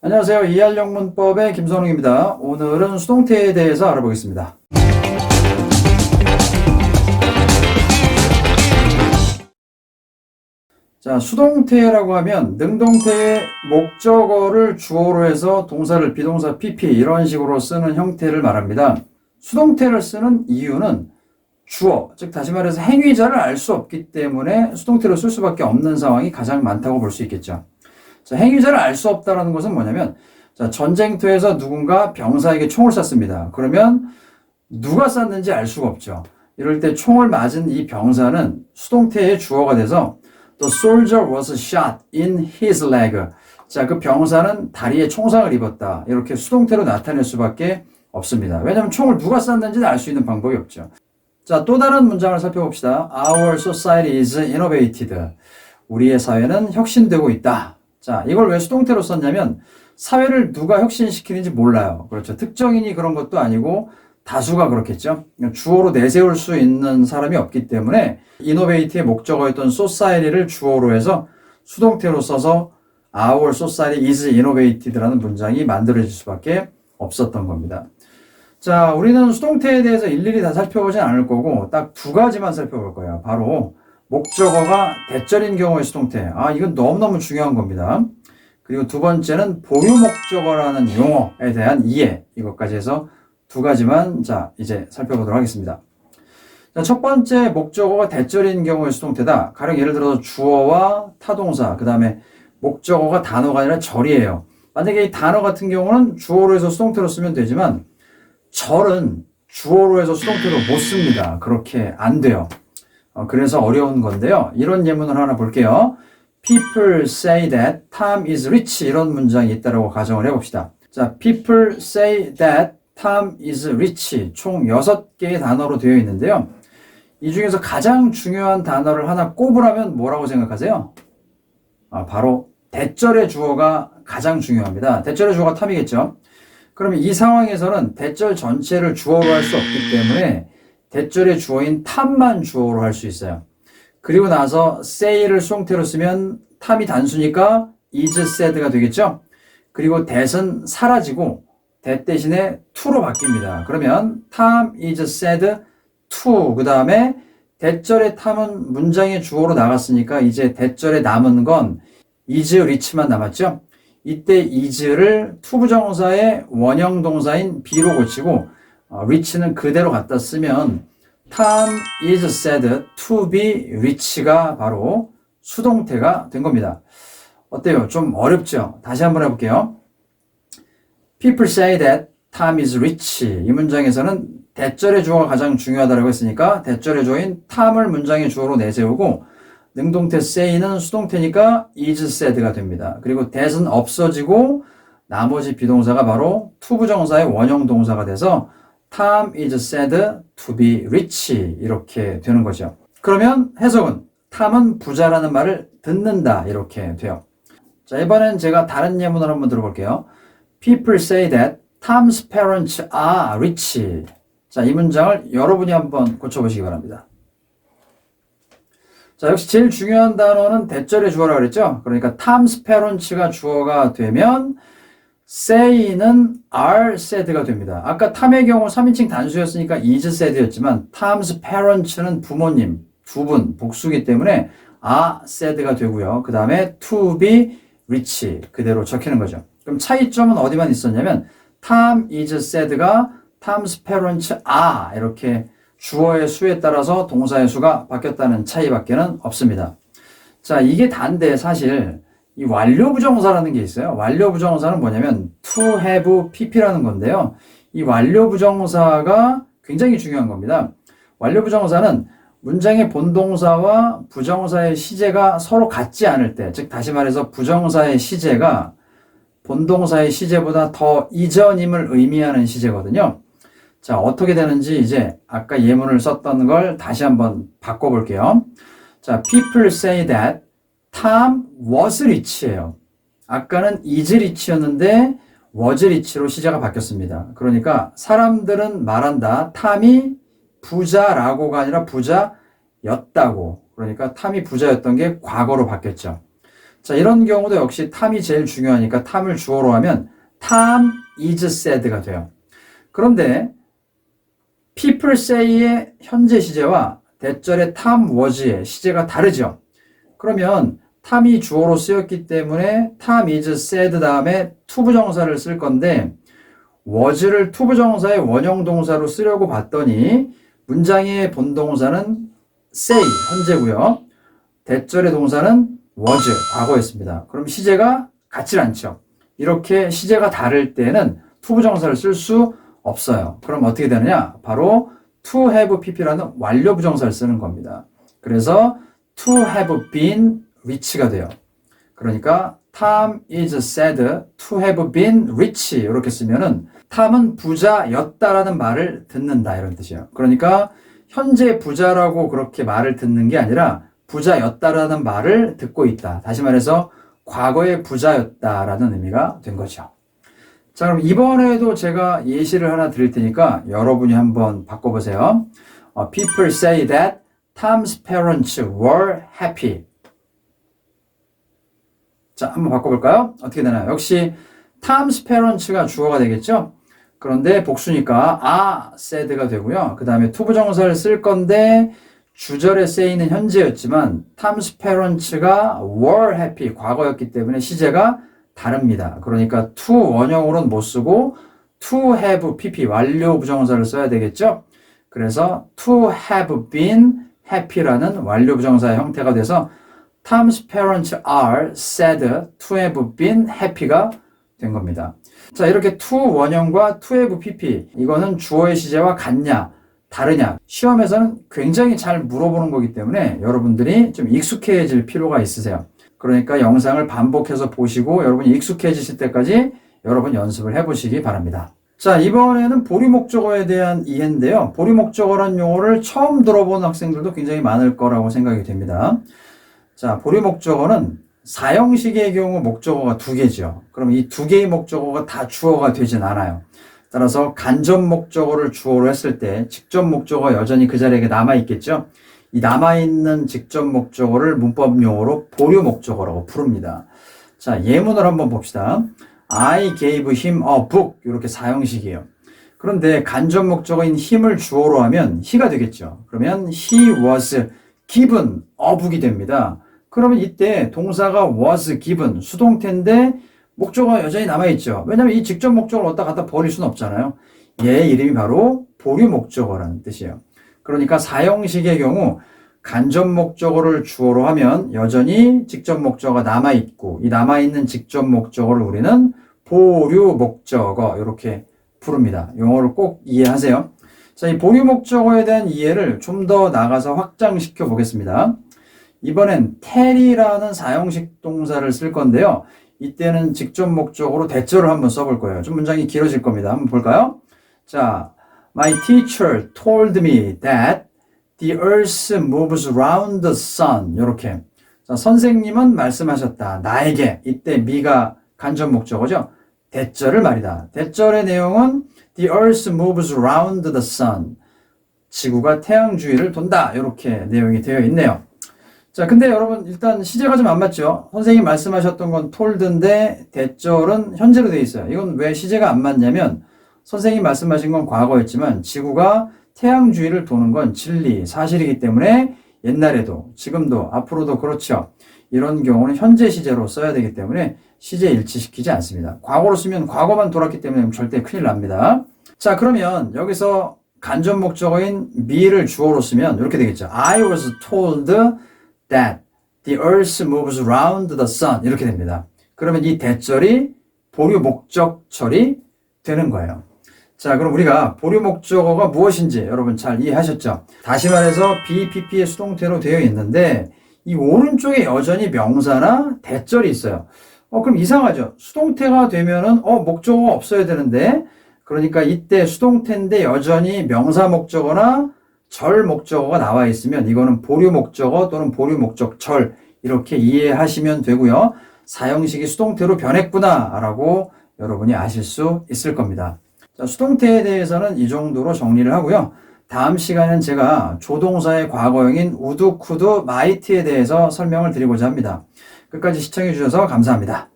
안녕하세요. 이해할 문법의 김선웅입니다. 오늘은 수동태에 대해서 알아보겠습니다. 자, 수동태라고 하면 능동태의 목적어를 주어로 해서 동사를 비동사 PP 이런 식으로 쓰는 형태를 말합니다. 수동태를 쓰는 이유는 주어, 즉 다시 말해서 행위자를 알 수 없기 때문에 수동태로 쓸 수밖에 없는 상황이 가장 많다고 볼 수 있겠죠. 자, 행위자를 알 수 없다는 것은 뭐냐면, 자, 전쟁터에서 누군가 병사에게 총을 쐈습니다. 그러면 누가 쐈는지 알 수가 없죠. 이럴 때 총을 맞은 이 병사는 수동태의 주어가 돼서 The soldier was shot in his leg. 자, 그 병사는 다리에 총상을 입었다. 이렇게 수동태로 나타낼 수밖에 없습니다. 왜냐하면 총을 누가 쐈는지는 알 수 있는 방법이 없죠. 자, 또 다른 문장을 살펴봅시다. Our society is innovated. 우리의 사회는 혁신되고 있다. 자, 이걸 왜 수동태로 썼냐면 사회를 누가 혁신시키는지 몰라요. 그렇죠. 특정인이 그런 것도 아니고 다수가 그렇겠죠. 주어로 내세울 수 있는 사람이 없기 때문에 이노베이트의 목적어였던 society를 주어로 해서 수동태로 써서 Our society is innovated라는 문장이 만들어질 수밖에 없었던 겁니다. 자, 우리는 수동태에 대해서 일일이 다 살펴보진 않을 거고 딱 두 가지만 살펴볼 거예요. 바로 목적어가 대절인 경우의 수동태. 이건 너무너무 중요한 겁니다. 그리고 두 번째는 보유 목적어라는 용어에 대한 이해. 이것까지 해서 두 가지만 이제 살펴보도록 하겠습니다. 자, 첫 번째 목적어가 대절인 경우의 수동태다. 가령 예를 들어서 주어와 타동사, 그 다음에 목적어가 단어가 아니라 절이에요. 만약에 이 단어 같은 경우는 주어로 해서 수동태로 쓰면 되지만 절은 주어로 해서 수동태로 못 씁니다. 그렇게 안 돼요. 그래서 어려운 건데요. 이런 예문을 하나 볼게요. People say that Tom is rich. 이런 문장이 있다고 가정을 해봅시다. 자, people say that Tom is rich. 총 6개의 단어로 되어 있는데요. 이 중에서 가장 중요한 단어를 하나 꼽으라면 뭐라고 생각하세요? 바로 대절의 주어가 가장 중요합니다. 대절의 주어가 탐이겠죠. 그러면 이 상황에서는 대절 전체를 주어로 할 수 없기 때문에 대절의 주어인 탐만 주어로 할 수 있어요. 그리고 나서 say를 수동태로 쓰면 탐이 단수니까 is said가 되겠죠. 그리고 that은 사라지고 that 대신에 to로 바뀝니다. 그러면 Tom is said to, 그 다음에 대절의 탐은 문장의 주어로 나갔으니까 이제 대절에 남은 건 is rich만 남았죠. 이때 is를 to 부정사의 원형 동사인 be로 고치고 rich는 그대로 갖다 쓰면 Tom is said to be rich가 바로 수동태가 된 겁니다. 어때요? 좀 어렵죠? 다시 한번 해볼게요. People say that Tom is rich. 이 문장에서는 대절의 주어가 가장 중요하다고 했으니까 대절의 주어인 Tom을 문장의 주어로 내세우고 능동태 say는 수동태니까 is said가 됩니다. 그리고 that은 없어지고 나머지 비동사가 바로 to 부정사의 원형 동사가 돼서 Tom is said to be rich 이렇게 되는 거죠. 그러면 해석은 Tom은 부자라는 말을 듣는다 이렇게 돼요. 자, 이번엔 제가 다른 예문을 한번 들어볼게요. People say that Tom's parents are rich. 자, 이 문장을 여러분이 한번 고쳐보시기 바랍니다. 자, 역시 제일 중요한 단어는 대절의 주어라고 그랬죠? 그러니까 Tom's parents가 주어가 되면 say는 are said가 됩니다. 아까 Tom의 경우 3인칭 단수였으니까 is said였지만 Tom's parents는 부모님, 두 분, 복수기 때문에 are said가 되고요. 그 다음에 to be rich 그대로 적히는 거죠. 그럼 차이점은 어디만 있었냐면 Tom is said가 Tom's parents are 이렇게 주어의 수에 따라서 동사의 수가 바뀌었다는 차이밖에는 없습니다. 자, 이게 단데 사실 이 완료부정사라는 게 있어요. 완료부정사는 뭐냐면 to have pp라는 건데요. 이 완료부정사가 굉장히 중요한 겁니다. 완료부정사는 문장의 본동사와 부정사의 시제가 서로 같지 않을 때, 즉 다시 말해서 부정사의 시제가 본동사의 시제보다 더 이전임을 의미하는 시제거든요. 자, 어떻게 되는지 이제 아까 예문을 썼던 걸 다시 한번 바꿔볼게요. 자, people say that Tom was rich예요. 아까는 is rich였는데 was rich로 시제가 바뀌었습니다. 그러니까 사람들은 말한다. 탐이 부자라고가 아니라 부자였다고. 그러니까 탐이 부자였던 게 과거로 바뀌었죠. 자, 이런 경우도 역시 탐이 제일 중요하니까 탐을 주어로 하면 Tom is sad가 돼요. 그런데 people say의 현재 시제와 대절의 Tom was의 시제가 다르죠. 그러면 탐이 주어로 쓰였기 때문에 Tom is sad 다음에 투부정사를 쓸 건데 was를 투부정사의 원형 동사로 쓰려고 봤더니 문장의 본동사는 say, 현재고요. 대절의 동사는 was, 과거였습니다. 그럼 시제가 같지 않죠. 이렇게 시제가 다를 때는 투부정사를 쓸 수 없어요. 그럼 어떻게 되느냐? 바로 to have pp라는 완료 부정사를 쓰는 겁니다. 그래서 to have been rich가 돼요. 그러니까 Tom is said to have been rich 이렇게 쓰면은 탐은 부자였다라는 말을 듣는다 이런 뜻이에요. 그러니까 현재 부자라고 그렇게 말을 듣는 게 아니라 부자였다라는 말을 듣고 있다. 다시 말해서 과거에 부자였다라는 의미가 된 거죠. 자, 그럼 이번에도 제가 예시를 하나 드릴 테니까 여러분이 한번 바꿔보세요. People say that Tom's parents were happy. 자, 한번 바꿔볼까요? 어떻게 되나요? 역시 Tom's parents가 주어가 되겠죠? 그런데 복수니까 said가 되고요. 그 다음에 투부정사를 쓸 건데 주절에 say는 현재였지만 Tom's parents가 were happy, 과거였기 때문에 시제가 다릅니다. 그러니까 to 원형으로는 못 쓰고 to have pp, 완료 부정사를 써야 되겠죠? 그래서 to have been happy라는 완료 부정사의 형태가 돼서 Tom's parents are sad to have been happy가 된 겁니다. 자, 이렇게 to 원형과 to have pp, 이거는 주어의 시제와 같냐, 다르냐, 시험에서는 굉장히 잘 물어보는 거기 때문에 여러분들이 좀 익숙해질 필요가 있으세요. 그러니까 영상을 반복해서 보시고 여러분이 익숙해지실 때까지 여러분 연습을 해보시기 바랍니다. 자, 이번에는 보리 목적어에 대한 이해인데요. 보리 목적어라는 용어를 처음 들어본 학생들도 굉장히 많을 거라고 생각이 됩니다. 자, 보리 목적어는 사형식의 경우 목적어가 두 개죠. 그럼 이 두 개의 목적어가 다 주어가 되진 않아요. 따라서 간접 목적어를 주어로 했을 때 직접 목적어가 여전히 그 자리에 남아있겠죠. 이 남아있는 직접 목적어를 문법 용어로 보류 목적어라고 부릅니다. 자, 예문을 한번 봅시다. I gave him a book. 이렇게 사형식이에요. 그런데 간접 목적어인 힘을 주어로 하면 he가 되겠죠. 그러면 he was given a book이 됩니다. 그러면 이때 동사가 was given, 수동태인데 목적어가 여전히 남아있죠. 왜냐하면 이 직접 목적어를 어디다 갖다 버릴 수는 없잖아요. 얘의 이름이 바로 보류 목적어라는 뜻이에요. 그러니까 사형식의 경우 간접 목적어를 주어로 하면 여전히 직접 목적어가 남아있고 이 남아있는 직접 목적어를 우리는 보류 목적어 이렇게 부릅니다. 용어를 꼭 이해하세요. 자, 이 보류 목적어에 대한 이해를 좀 더 나가서 확장시켜 보겠습니다. 이번엔 tell이라는 사형식 동사를 쓸 건데요. 이때는 직접 목적으로 대절을 한번 써볼 거예요. 좀 문장이 길어질 겁니다. 한번 볼까요? 자, My teacher told me that the earth moves around the sun. 이렇게. 자, 선생님은 말씀하셨다. 나에게. 이때 me가 간접 목적어죠. 대절을 말이다. 대절의 내용은 the earth moves around the sun. 지구가 태양 주위를 돈다. 이렇게 내용이 되어 있네요. 자, 근데 여러분 일단 시제가 좀 안 맞죠? 선생님 말씀하셨던 건 told인데 대절은 현재로 되어 있어요. 이건 왜 시제가 안 맞냐면 선생님 말씀하신 건 과거였지만 지구가 태양 주위를 도는 건 진리, 사실이기 때문에 옛날에도 지금도 앞으로도 그렇죠. 이런 경우는 현재 시제로 써야 되기 때문에 시제 일치시키지 않습니다. 과거로 쓰면 과거만 돌았기 때문에 절대 큰일 납니다. 자, 그러면 여기서 간접 목적어인 me를 주어로 쓰면 이렇게 되겠죠. I was told that the earth moves around the sun. 이렇게 됩니다. 그러면 이 대절이 보류 목적절이 되는 거예요. 자, 그럼 우리가 보류 목적어가 무엇인지 여러분 잘 이해하셨죠? 다시 말해서 BPP의 수동태로 되어 있는데 이 오른쪽에 여전히 명사나 대절이 있어요. 그럼 이상하죠? 수동태가 되면은 목적어가 없어야 되는데 그러니까 이때 수동태인데 여전히 명사 목적어나 절 목적어가 나와 있으면 이거는 보류 목적어 또는 보류 목적절 이렇게 이해하시면 되고요. 사형식이 수동태로 변했구나 라고 여러분이 아실 수 있을 겁니다. 자, 수동태에 대해서는 이 정도로 정리를 하고요. 다음 시간에는 제가 조동사의 과거형인 우드, 쿠드, 마이트에 대해서 설명을 드리고자 합니다. 끝까지 시청해 주셔서 감사합니다.